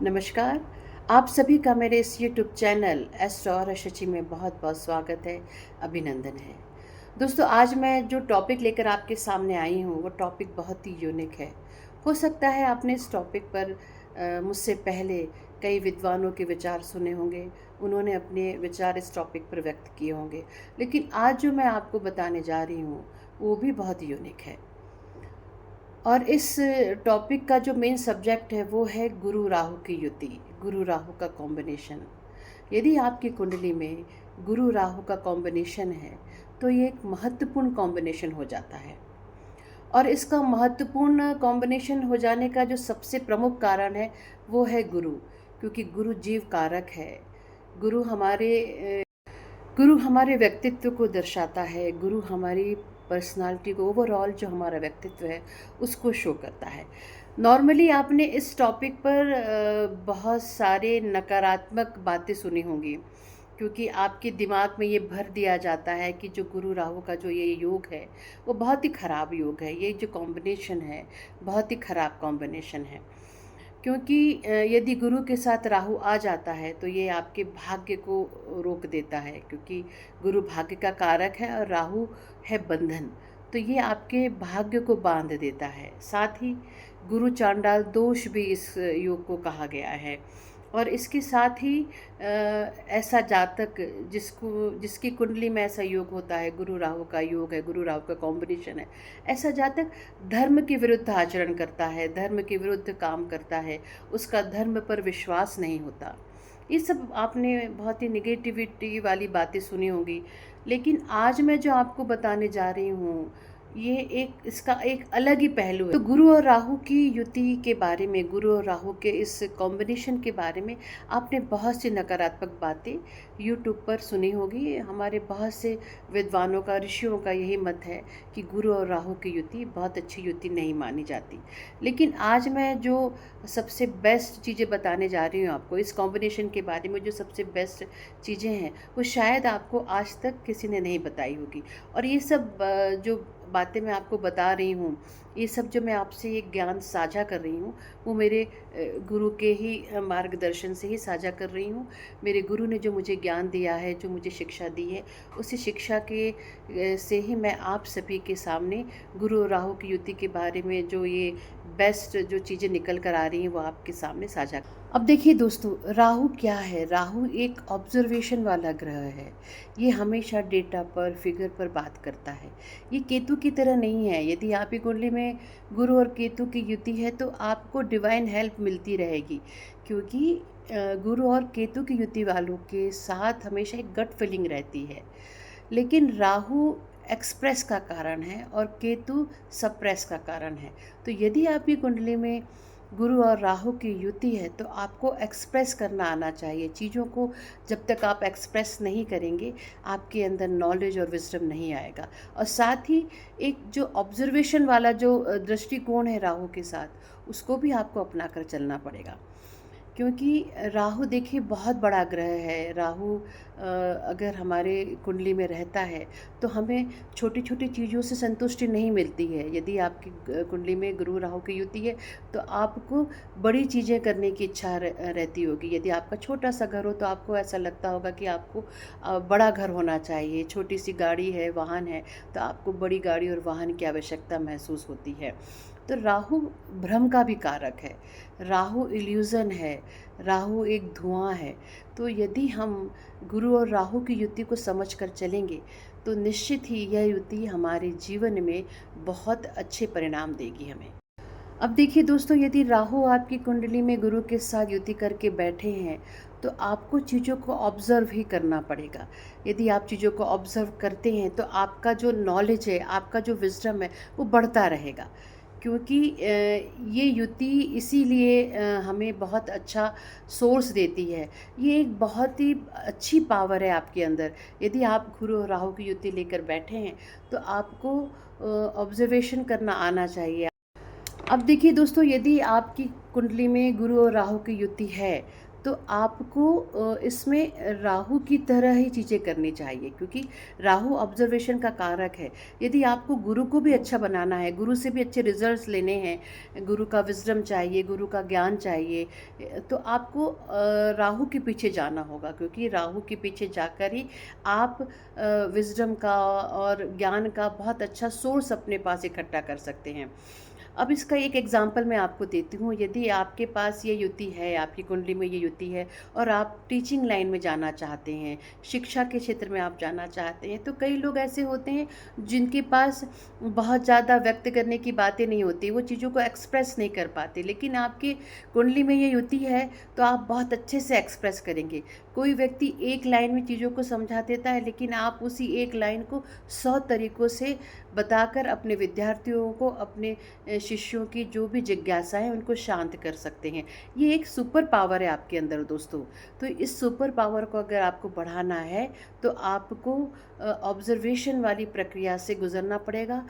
नमस्कार। आप सभी का मेरे इस यूट्यूब चैनल एस्ट्रो और शची में बहुत बहुत स्वागत है, अभिनंदन है। दोस्तों, आज मैं जो टॉपिक लेकर आपके सामने आई हूँ वो टॉपिक बहुत ही यूनिक है। हो सकता है आपने इस टॉपिक पर मुझसे पहले कई विद्वानों के विचार सुने होंगे, उन्होंने अपने विचार इस टॉपिक पर व्यक्त किए होंगे, लेकिन आज जो मैं आपको बताने जा रही हूँ वो भी बहुत यूनिक है। और इस टॉपिक का जो मेन सब्जेक्ट है वो है गुरु राहु की युति, गुरु राहु का कॉम्बिनेशन। यदि आपकी कुंडली में गुरु राहु का कॉम्बिनेशन है तो ये एक महत्वपूर्ण कॉम्बिनेशन हो जाता है। और इसका महत्वपूर्ण कॉम्बिनेशन हो जाने का जो सबसे प्रमुख कारण है वो है गुरु, क्योंकि गुरु जीव कारक है। गुरु हमारे गुरु हमारे व्यक्तित्व को दर्शाता है। गुरु हमारी पर्सनालिटी को, ओवरऑल जो हमारा व्यक्तित्व है उसको शो करता है। नॉर्मली आपने इस टॉपिक पर बहुत सारे नकारात्मक बातें सुनी होंगी, क्योंकि आपके दिमाग में ये भर दिया जाता है कि जो गुरु राहु का जो ये योग है वो बहुत ही ख़राब योग है। ये जो कॉम्बिनेशन है बहुत ही ख़राब कॉम्बिनेशन है, क्योंकि यदि गुरु के साथ राहु आ जाता है तो ये आपके भाग्य को रोक देता है, क्योंकि गुरु भाग्य का कारक है और राहु है बंधन। तो ये आपके भाग्य को बांध देता है। साथ ही गुरु चांडाल दोष भी इस योग को कहा गया है। और इसके साथ ही ऐसा जातक जिसकी कुंडली में ऐसा योग होता है, गुरु राहु का योग है, गुरु राहु का कॉम्बिनेशन है, ऐसा जातक धर्म के विरुद्ध आचरण करता है, धर्म के विरुद्ध काम करता है, उसका धर्म पर विश्वास नहीं होता। ये सब आपने बहुत ही निगेटिविटी वाली बातें सुनी होंगी, लेकिन आज मैं जो आपको बताने जा रही हूँ ये इसका एक अलग ही पहलू है। तो गुरु और राहु की युति के बारे में, गुरु और राहु के इस कॉम्बिनेशन के बारे में आपने बहुत सी नकारात्मक बातें यूट्यूब पर सुनी होगी। हमारे बहुत से विद्वानों का, ऋषियों का यही मत है कि गुरु और राहु की युति बहुत अच्छी युति नहीं मानी जाती। लेकिन आज मैं जो सबसे बेस्ट चीज़ें बताने जा रही हूँ आपको इस कॉम्बिनेशन के बारे में, जो सबसे बेस्ट चीज़ें हैं वो शायद आपको आज तक किसी ने नहीं बताई होगी। और ये सब जो बातें मैं आपको बता रही हूँ, ये सब जो मैं आपसे ये ज्ञान साझा कर रही हूँ वो मेरे गुरु के ही मार्गदर्शन से ही साझा कर रही हूँ। मेरे गुरु ने जो मुझे ज्ञान दिया है, जो मुझे शिक्षा दी है, उसी शिक्षा के से ही मैं आप सभी के सामने गुरु और राहु की युति के बारे में जो ये बेस्ट जो चीज़ें निकल कर आ रही हैं वो आपके सामने साझा। अब देखिए दोस्तों, राहु क्या है? राहु एक ऑब्जर्वेशन वाला ग्रह है। ये हमेशा डेटा पर, फिगर पर बात करता है। ये केतु की तरह नहीं है। यदि आपकी कुंडली में गुरु और केतु की युति है तो आपको डिवाइन हेल्प मिलती रहेगी, क्योंकि गुरु और केतु की युति वालों के साथ हमेशा एक गट फीलिंग रहती है। लेकिन राहु एक्सप्रेस का कारण है और केतु सप्रेस का कारण है। तो यदि आपकी कुंडली में गुरु और राहु की युति है तो आपको एक्सप्रेस करना आना चाहिए चीज़ों को। जब तक आप एक्सप्रेस नहीं करेंगे आपके अंदर नॉलेज और विजडम नहीं आएगा। और साथ ही एक जो ऑब्जर्वेशन वाला जो दृष्टिकोण है राहु के साथ, उसको भी आपको अपना कर चलना पड़ेगा, क्योंकि राहु देखिए बहुत बड़ा ग्रह है। राहु अगर हमारे कुंडली में रहता है तो हमें छोटी छोटी चीज़ों से संतुष्टि नहीं मिलती है। यदि आपकी कुंडली में गुरु राहु की युति है तो आपको बड़ी चीज़ें करने की इच्छा रहती होगी। यदि आपका छोटा सा घर हो तो आपको ऐसा लगता होगा कि आपको बड़ा घर होना चाहिए। छोटी सी गाड़ी है, वाहन है, तो आपको बड़ी गाड़ी और वाहन की आवश्यकता महसूस होती है। तो राहु भ्रम का भी कारक है, राहु इल्यूज़न है, राहु एक धुआं है। तो यदि हम गुरु और राहु की युति को समझ कर चलेंगे तो निश्चित ही यह युति हमारे जीवन में बहुत अच्छे परिणाम देगी हमें। अब देखिए दोस्तों, यदि राहु आपकी कुंडली में गुरु के साथ युति करके बैठे हैं तो आपको चीज़ों को ऑब्ज़र्व ही करना पड़ेगा। यदि आप चीज़ों को ऑब्ज़र्व करते हैं तो आपका जो नॉलेज है, आपका जो विज़डम है वो बढ़ता रहेगा, क्योंकि ये युति इसीलिए हमें बहुत अच्छा सोर्स देती है। ये एक बहुत ही अच्छी पावर है आपके अंदर। यदि आप गुरु और राहु की युति लेकर बैठे हैं तो आपको ऑब्ज़र्वेशन करना आना चाहिए। अब देखिए दोस्तों, यदि आपकी कुंडली में गुरु और राहु की युति है तो आपको इसमें राहु की तरह ही चीज़ें करनी चाहिए, क्योंकि राहु ऑब्जर्वेशन का कारक है। यदि आपको गुरु को भी अच्छा बनाना है, गुरु से भी अच्छे रिजल्ट्स लेने हैं, गुरु का विजडम चाहिए, गुरु का ज्ञान चाहिए, तो आपको राहु के पीछे जाना होगा, क्योंकि राहु के पीछे जाकर ही आप विजडम का और ज्ञान का बहुत अच्छा सोर्स अपने पास इकट्ठा कर सकते हैं। अब इसका एक एग्जांपल मैं आपको देती हूँ। यदि आपके पास ये युति है, आपकी कुंडली में ये युति है और आप टीचिंग लाइन में जाना चाहते हैं, शिक्षा के क्षेत्र में आप जाना चाहते हैं, तो कई लोग ऐसे होते हैं जिनके पास बहुत ज़्यादा व्यक्त करने की बातें नहीं होती, वो चीज़ों को एक्सप्रेस नहीं कर पाते। लेकिन आपकी कुंडली में ये युति है तो आप बहुत अच्छे से एक्सप्रेस करेंगे। कोई व्यक्ति एक लाइन में चीज़ों को समझा देता है, लेकिन आप उसी एक लाइन को 100 तरीक़ों से बताकर अपने विद्यार्थियों को, अपने शिष्यों की जो भी जिज्ञासा है उनको शांत कर सकते हैं। ये एक सुपर पावर है आपके अंदर दोस्तों। तो इस सुपर पावर को अगर आपको बढ़ाना है तो आपको ऑब्जर्वेशन वाली प्रक्रिया से गुजरना पड़ेगा।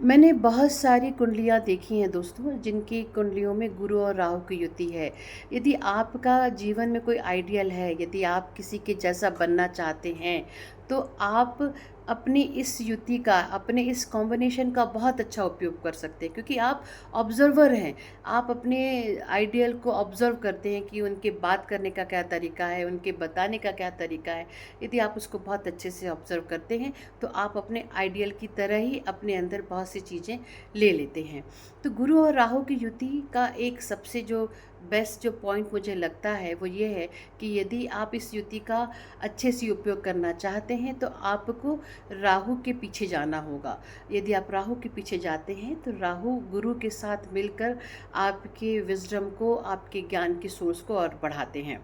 मैंने बहुत सारी कुंडलियाँ देखी हैं दोस्तों, जिनकी कुंडलियों में गुरु और राहु की युति है। यदि आपका जीवन में कोई आइडियल है, यदि आप किसी के जैसा बनना चाहते हैं, तो आप अपनी इस युति का, अपने इस कॉम्बिनेशन का बहुत अच्छा उपयोग कर सकते हैं, क्योंकि आप ऑब्जर्वर हैं। आप अपने आइडियल को ऑब्जर्व करते हैं कि उनके बात करने का क्या तरीका है, उनके बताने का क्या तरीका है। यदि आप उसको बहुत अच्छे से ऑब्जर्व करते हैं तो आप अपने आइडियल की तरह ही अपने अंदर बहुत सी चीज़ें ले लेते हैं। तो गुरु और राहु की युति का एक सबसे जो बेस्ट जो पॉइंट मुझे लगता है वो ये है कि यदि आप इस युति का अच्छे से उपयोग करना चाहते हैं तो आपको राहु के पीछे जाना होगा। यदि आप राहु के पीछे जाते हैं तो राहु गुरु के साथ मिलकर आपके विजडम को, आपके ज्ञान के सोर्स को और बढ़ाते हैं।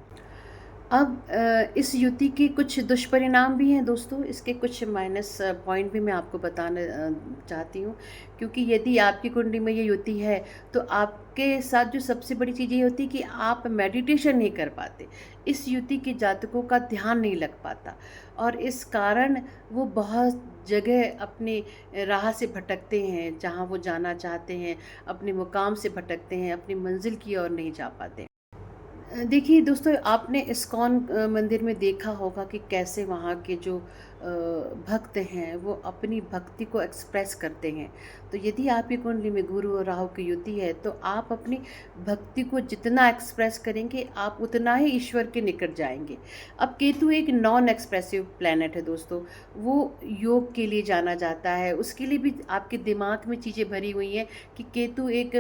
अब इस युति के कुछ दुष्परिणाम भी हैं दोस्तों, इसके कुछ माइनस पॉइंट भी मैं आपको बताना चाहती हूँ। क्योंकि यदि आपकी कुंडली में ये युति है तो आपके साथ जो सबसे बड़ी चीज़ ये होती है कि आप मेडिटेशन नहीं कर पाते। इस युति के जातकों का ध्यान नहीं लग पाता और इस कारण वो बहुत जगह अपनी राह से भटकते हैं, जहाँ वो जाना चाहते हैं, अपने मुकाम से भटकते हैं, अपनी मंजिल की ओर नहीं जा पाते। देखिए दोस्तों, आपने इस्कॉन मंदिर में देखा होगा कि कैसे वहाँ के जो भक्त हैं वो अपनी भक्ति को एक्सप्रेस करते हैं। तो यदि आपकी कुंडली में गुरु और राहु की युति है तो आप अपनी भक्ति को जितना एक्सप्रेस करेंगे आप उतना ही ईश्वर के निकट जाएंगे। अब केतु एक नॉन एक्सप्रेसिव प्लैनेट है दोस्तों, वो योग के लिए जाना जाता है। उसके लिए भी आपके दिमाग में चीज़ें भरी हुई हैं कि केतु एक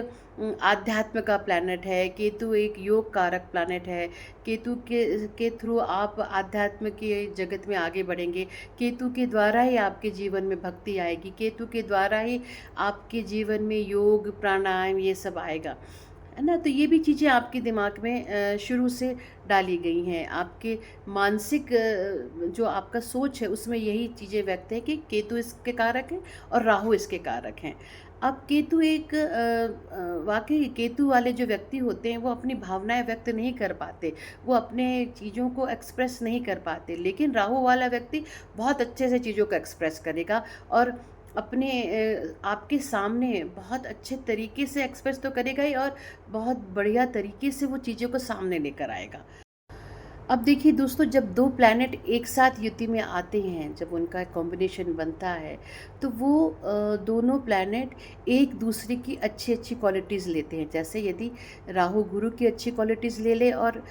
आध्यात्म का प्लैनेट है, केतु एक योग कारक प्लैनेट है। केतु के थ्रू आप आध्यात्म के जगत में आगे बढ़ेंगे। केतु के द्वारा ही आपके जीवन में भक्ति आएगी, केतु के द्वारा ही आपके जीवन में योग, प्राणायाम ये सब आएगा, है ना। तो ये भी चीज़ें आपके दिमाग में शुरू से डाली गई हैं। आपके मानसिक जो आपका सोच है उसमें यही चीज़ें व्यक्त है कि केतु इसके कारक हैं और राहु इसके कारक हैं। अब केतु एक वाकई केतु वाले जो व्यक्ति होते हैं वो अपनी भावनाएं व्यक्त नहीं कर पाते, वो अपने चीज़ों को एक्सप्रेस नहीं कर पाते। लेकिन राहु वाला व्यक्ति बहुत अच्छे से चीज़ों को एक्सप्रेस करेगा और अपने आपके सामने बहुत अच्छे तरीके से एक्सप्रेस तो करेगा ही और बहुत बढ़िया तरीके से वो चीज़ों को सामने लेकर आएगा। अब देखिए दोस्तों, जब दो प्लैनेट एक साथ युति में आते हैं, जब उनका कॉम्बिनेशन बनता है तो वो दोनों प्लैनेट एक दूसरे की अच्छी अच्छी क्वालिटीज़ लेते हैं। जैसे यदि राहु गुरु की अच्छी क्वालिटीज़ ले ले और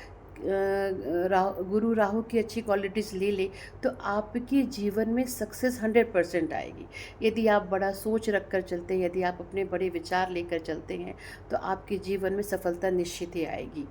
गुरु राहु की अच्छी क्वालिटीज़ ले ले तो आपके जीवन में सक्सेस 100% आएगी। यदि आप बड़ा सोच रख कर चलते हैं, यदि आप अपने बड़े विचार लेकर चलते हैं तो आपके जीवन में सफलता निश्चित ही आएगी।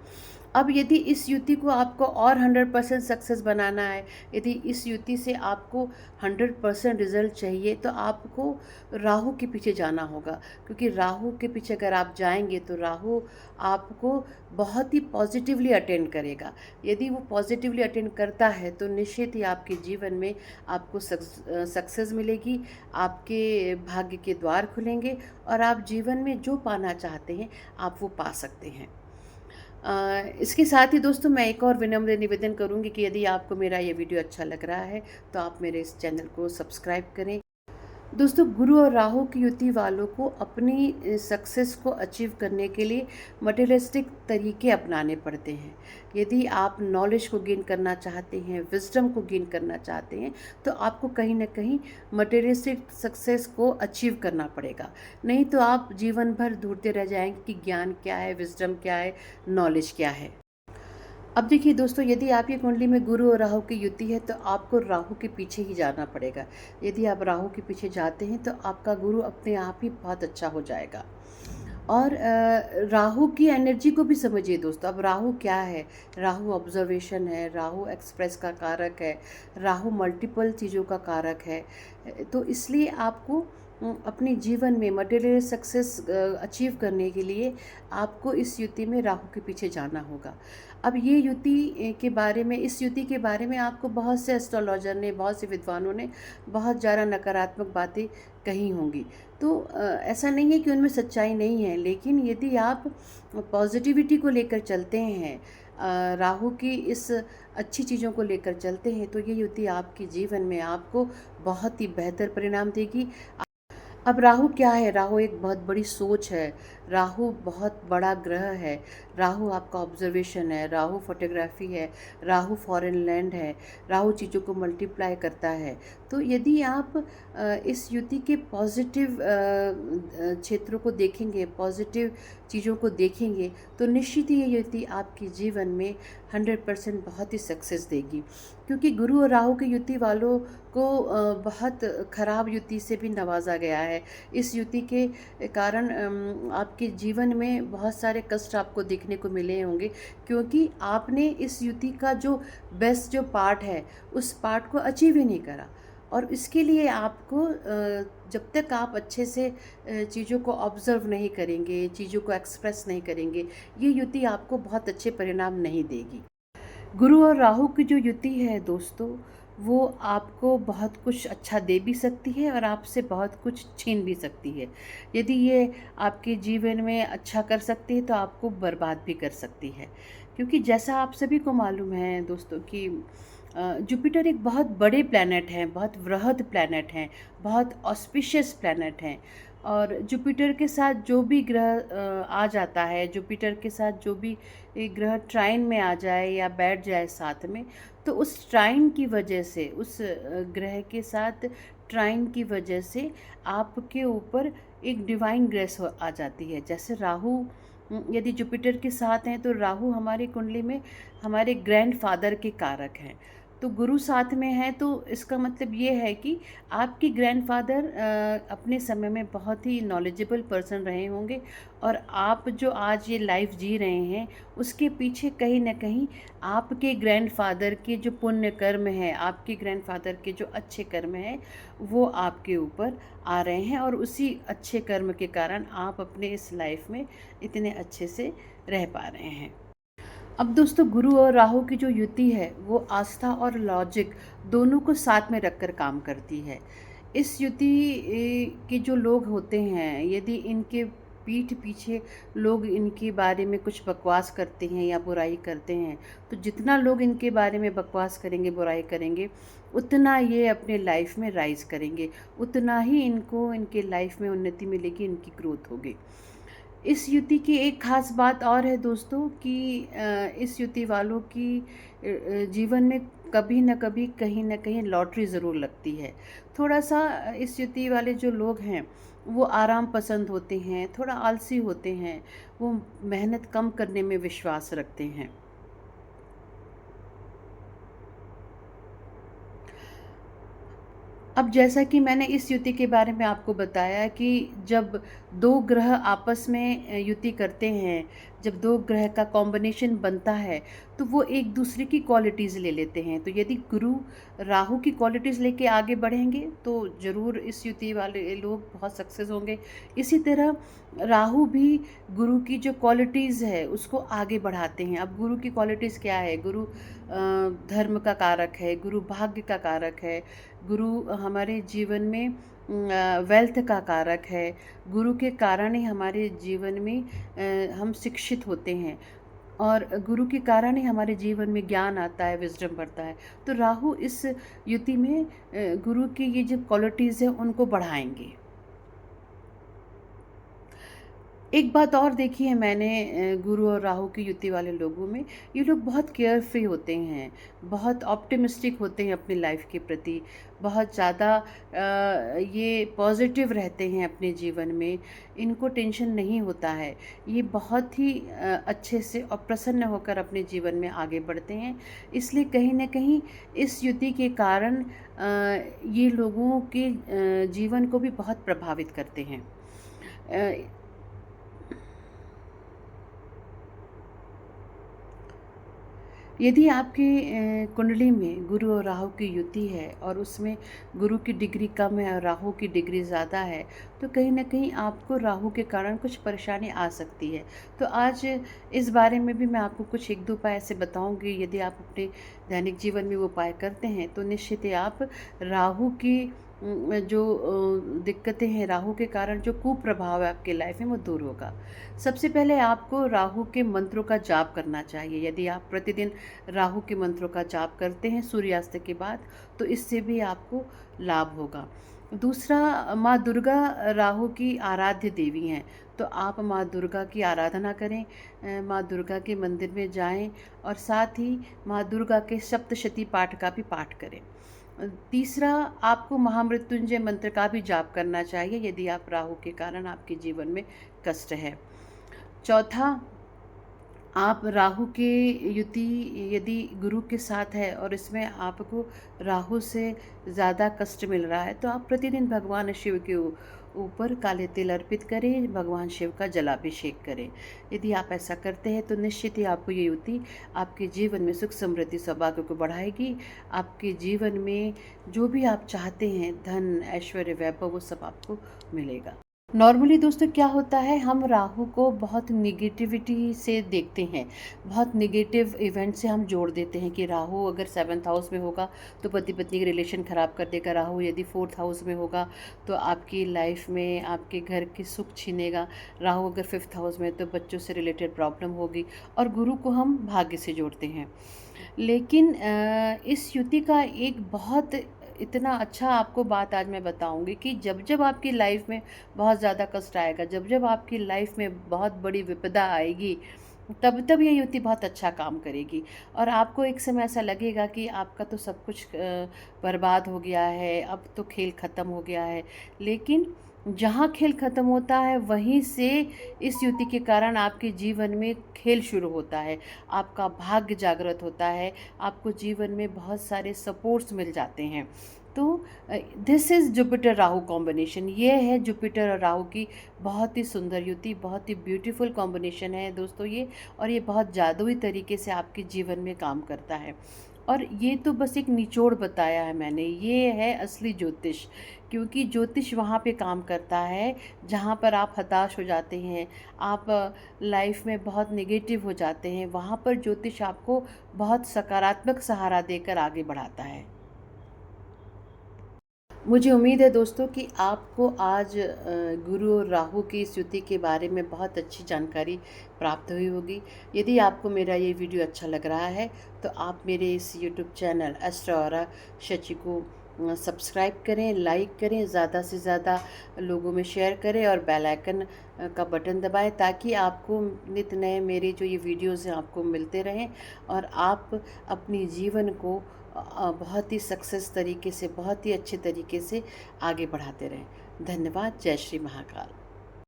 अब यदि इस युति को आपको और 100% सक्सेस बनाना है, यदि इस युति से आपको 100% रिजल्ट चाहिए तो आपको राहु के पीछे जाना होगा। क्योंकि राहु के पीछे अगर आप जाएंगे तो राहु आपको बहुत ही पॉजिटिवली अटेंड करेगा। यदि वो पॉजिटिवली अटेंड करता है तो निश्चित ही आपके जीवन में आपको सक्सेस मिलेगी, आपके भाग्य के द्वार खुलेंगे और आप जीवन में जो पाना चाहते हैं आप वो पा सकते हैं। इसके साथ ही दोस्तों मैं एक और विनम्र निवेदन करूंगी कि यदि आपको मेरा ये वीडियो अच्छा लग रहा है तो आप मेरे इस चैनल को सब्सक्राइब करें। दोस्तों, गुरु और राहु की युति वालों को अपनी सक्सेस को अचीव करने के लिए मटेरियलिस्टिक तरीके अपनाने पड़ते हैं। यदि आप नॉलेज को गेन करना चाहते हैं, विजडम को गेन करना चाहते हैं, तो आपको कहीं ना कहीं मटेरियलिस्टिक सक्सेस को अचीव करना पड़ेगा। नहीं तो आप जीवन भर ढूंढते रह जाएंगे कि ज्ञान क्या है, विजडम क्या है, नॉलेज क्या है। अब देखिए दोस्तों, यदि आपकी कुंडली में गुरु और राहु की युति है तो आपको राहु के पीछे ही जाना पड़ेगा। यदि आप राहु के पीछे जाते हैं तो आपका गुरु अपने आप ही बहुत अच्छा हो जाएगा। और राहु की एनर्जी को भी समझिए दोस्तों। अब राहु क्या है? राहु ऑब्जर्वेशन है, राहु एक्सप्रेस का कारक है, राहु मल्टीपल चीज़ों का कारक है। तो इसलिए आपको अपने जीवन में मटेरियल सक्सेस अचीव करने के लिए आपको इस युति में राहु के पीछे जाना होगा। अब ये युति के बारे में, इस युति के बारे में आपको बहुत से एस्ट्रोलॉजर ने, बहुत से विद्वानों ने बहुत ज़्यादा नकारात्मक बातें कही होंगी। तो ऐसा नहीं है कि उनमें सच्चाई नहीं है, लेकिन यदि आप पॉजिटिविटी को लेकर चलते हैं, राहु की इस अच्छी चीज़ों को लेकर चलते हैं, तो ये युति आपके जीवन में आपको बहुत ही बेहतर परिणाम देगी। अब राहु क्या है? राहु एक बहुत बड़ी सोच है, राहु बहुत बड़ा ग्रह है, राहु आपका ऑब्जर्वेशन है, राहु फोटोग्राफी है, राहु फॉरेन लैंड है, राहु चीज़ों को मल्टीप्लाई करता है। तो यदि आप इस युति के पॉजिटिव क्षेत्रों को देखेंगे, पॉजिटिव चीज़ों को देखेंगे, तो निश्चित ही ये युति आपके जीवन में 100% बहुत ही सक्सेस देगी। क्योंकि गुरु और राहु की युति वालों को बहुत खराब युति से भी नवाजा गया है। इस युति के कारण आपके जीवन में बहुत सारे कष्ट आपको देखने को मिले होंगे, क्योंकि आपने इस युति का जो बेस्ट जो पार्ट है उस पार्ट को अचीव ही नहीं करा। और इसके लिए आपको जब तक आप अच्छे से चीज़ों को ऑब्ज़र्व नहीं करेंगे, चीज़ों को एक्सप्रेस नहीं करेंगे, ये युति आपको बहुत अच्छे परिणाम नहीं देगी। गुरु और राहु की जो युति है दोस्तों, वो आपको बहुत कुछ अच्छा दे भी सकती है और आपसे बहुत कुछ छीन भी सकती है। यदि ये आपके जीवन में अच्छा कर सकती है तो आपको बर्बाद भी कर सकती है। क्योंकि जैसा आप सभी को मालूम है दोस्तों कि जुपिटर एक बहुत बड़े प्लैनेट हैं, बहुत वृहद प्लैनेट हैं, बहुत ऑस्पिशियस प्लैनेट हैं। और जुपिटर के साथ जो भी ग्रह आ जाता है, जुपिटर के साथ जो भी एक ग्रह ट्राइन में आ जाए या बैठ जाए साथ में, तो उस ट्राइन की वजह से, उस ग्रह के साथ ट्राइन की वजह से आपके ऊपर एक डिवाइन ग्रेस आ जाती है। जैसे राहु यदि जुपिटर के साथ हैं तो राहु हमारी कुंडली में हमारे ग्रैंडफादर के कारक हैं। तो गुरु साथ में है तो इसका मतलब ये है कि आपके ग्रैंडफादर अपने समय में बहुत ही नॉलेजेबल पर्सन रहे होंगे, और आप जो आज ये लाइफ जी रहे हैं उसके पीछे कहीं ना कहीं आपके ग्रैंडफादर के जो पुण्य कर्म है, आपके ग्रैंडफादर के जो अच्छे कर्म हैं, वो आपके ऊपर आ रहे हैं, और उसी अच्छे कर्म के कारण आप अपने इस लाइफ में इतने अच्छे से रह पा रहे हैं। अब दोस्तों, गुरु और राहु की जो युति है वो आस्था और लॉजिक दोनों को साथ में रखकर काम करती है। इस युति के जो लोग होते हैं, यदि इनके पीठ पीछे लोग इनके बारे में कुछ बकवास करते हैं या बुराई करते हैं, तो जितना लोग इनके बारे में बकवास करेंगे, बुराई करेंगे, उतना ये अपने लाइफ में राइज करेंगे, उतना ही इनको इनके लाइफ में उन्नति मिलेगी, इनकी ग्रोथ होगी। इस युति की एक ख़ास बात और है दोस्तों कि इस युति वालों की जीवन में कभी न कभी कहीं न कहीं लॉटरी ज़रूर लगती है। थोड़ा सा इस युति वाले जो लोग हैं वो आराम पसंद होते हैं, थोड़ा आलसी होते हैं, वो मेहनत कम करने में विश्वास रखते हैं। अब जैसा कि मैंने इस युति के बारे में आपको बताया कि जब दो ग्रह आपस में युति करते हैं, जब दो ग्रह का कॉम्बिनेशन बनता है, तो वो एक दूसरे की क्वालिटीज़ ले लेते हैं। तो यदि गुरु राहु की क्वालिटीज़ लेके आगे बढ़ेंगे तो ज़रूर इस युति वाले लोग बहुत सक्सेस होंगे। इसी तरह राहु भी गुरु की जो क्वालिटीज़ है उसको आगे बढ़ाते हैं। अब गुरु की क्वालिटीज़ क्या है? गुरु धर्म का कारक है, गुरु भाग्य का कारक है, गुरु हमारे जीवन में वेल्थ का कारक है। गुरु के कारण ही हमारे जीवन में हम शिक्षित होते हैं। और गुरु के कारण ही हमारे जीवन में ज्ञान आता है, विजडम बढ़ता है। तो राहु इस युति में गुरु की ये जो क्वालिटीज़ हैं उनको बढ़ाएंगे। एक बात और देखी है मैंने गुरु और राहु की युति वाले लोगों में, ये लोग बहुत केयर फ्री होते हैं, बहुत ऑप्टिमिस्टिक होते हैं अपनी लाइफ के प्रति, बहुत ज़्यादा ये पॉजिटिव रहते हैं अपने जीवन में, इनको टेंशन नहीं होता है। ये बहुत ही अच्छे से और प्रसन्न होकर अपने जीवन में आगे बढ़ते हैं। इसलिए कहीं ना कहीं इस युति के कारण ये लोगों के जीवन को भी बहुत प्रभावित करते हैं। यदि आपकी कुंडली में गुरु और राहु की युति है और उसमें गुरु की डिग्री कम है और राहु की डिग्री ज़्यादा है, तो कहीं ना कहीं आपको राहु के कारण कुछ परेशानी आ सकती है। तो आज इस बारे में भी मैं आपको कुछ एक दो उपाय ऐसे बताऊंगी। यदि आप अपने दैनिक जीवन में वो उपाय करते हैं तो निश्चित ही आप राहु की जो दिक्कतें हैं, राहु के कारण जो कुप्रभाव है आपके लाइफ में, वो दूर होगा। सबसे पहले आपको राहु के मंत्रों का जाप करना चाहिए। यदि आप प्रतिदिन राहु के मंत्रों का जाप करते हैं सूर्यास्त के बाद, तो इससे भी आपको लाभ होगा। दूसरा, माँ दुर्गा राहु की आराध्य देवी हैं, तो आप माँ दुर्गा की आराधना करें, माँ दुर्गा के मंदिर में जाएं और साथ ही माँ दुर्गा के सप्तशती पाठ का भी पाठ करें। तीसरा, आपको महामृत्युंजय मंत्र का भी जाप करना चाहिए यदि आप राहु के कारण आपके जीवन में कष्ट है। चौथा, आप राहु की युति यदि गुरु के साथ है और इसमें आपको राहु से ज़्यादा कष्ट मिल रहा है, तो आप प्रतिदिन भगवान शिव के ऊपर काले तिल अर्पित करें, भगवान शिव का जलाभिषेक करें। यदि आप ऐसा करते हैं तो निश्चित ही आपको ये युति आपके जीवन में सुख समृद्धि सौभाग्य को बढ़ाएगी। आपके जीवन में जो भी आप चाहते हैं, धन ऐश्वर्य वैभव, वो सब आपको मिलेगा। नॉर्मली दोस्तों क्या होता है, हम राहु को बहुत निगेटिविटी से देखते हैं, बहुत निगेटिव इवेंट से हम जोड़ देते हैं कि राहु अगर 7th हाउस में होगा तो पति पत्नी के रिलेशन ख़राब कर देगा, राहु यदि 4th हाउस में होगा तो आपकी लाइफ में आपके घर की सुख छीनेगा, राहु अगर 5th हाउस में तो बच्चों से रिलेटेड प्रॉब्लम होगी, और गुरु को हम भाग्य से जोड़ते हैं। लेकिन इस युति का एक बहुत इतना अच्छा आपको बात आज मैं बताऊंगी कि जब जब आपकी लाइफ में बहुत ज़्यादा कष्ट आएगा, जब जब आपकी लाइफ में बहुत बड़ी विपदा आएगी, तब तब ये युति बहुत अच्छा काम करेगी। और आपको एक समय ऐसा लगेगा कि आपका तो सब कुछ बर्बाद हो गया है, अब तो खेल ख़त्म हो गया है। लेकिन जहाँ खेल ख़त्म होता है वहीं से इस युति के कारण आपके जीवन में खेल शुरू होता है, आपका भाग्य जागृत होता है, आपको जीवन में बहुत सारे सपोर्ट्स मिल जाते हैं। तो this is Jupiter Rahu combination, ये है जुपिटर और राहु की बहुत ही सुंदर युति, बहुत ही ब्यूटीफुल कॉम्बिनेशन है दोस्तों ये। और ये बहुत जादुई तरीके से आपके जीवन में काम करता है। और ये तो बस एक निचोड़ बताया है मैंने, ये है असली ज्योतिष। क्योंकि ज्योतिष वहाँ पे काम करता है जहाँ पर आप हताश हो जाते हैं, आप लाइफ में बहुत नेगेटिव हो जाते हैं, वहाँ पर ज्योतिष आपको बहुत सकारात्मक सहारा देकर आगे बढ़ाता है। मुझे उम्मीद है दोस्तों कि आपको आज गुरु और राहु की इस युति के बारे में बहुत अच्छी जानकारी प्राप्त हुई होगी। यदि आपको मेरा ये वीडियो अच्छा लग रहा है तो आप मेरे इस YouTube channel astro aura Shachi को सब्सक्राइब करें, लाइक करें, ज़्यादा से ज़्यादा लोगों में शेयर करें और बेल आइकन का बटन दबाएं, ताकि आपको नित नए मेरे जो ये वीडियोज़ हैं आपको मिलते रहें और आप अपनी जीवन को बहुत ही सक्सेस तरीके से, बहुत ही अच्छे तरीके से आगे बढ़ाते रहें। धन्यवाद। जय श्री महाकाल।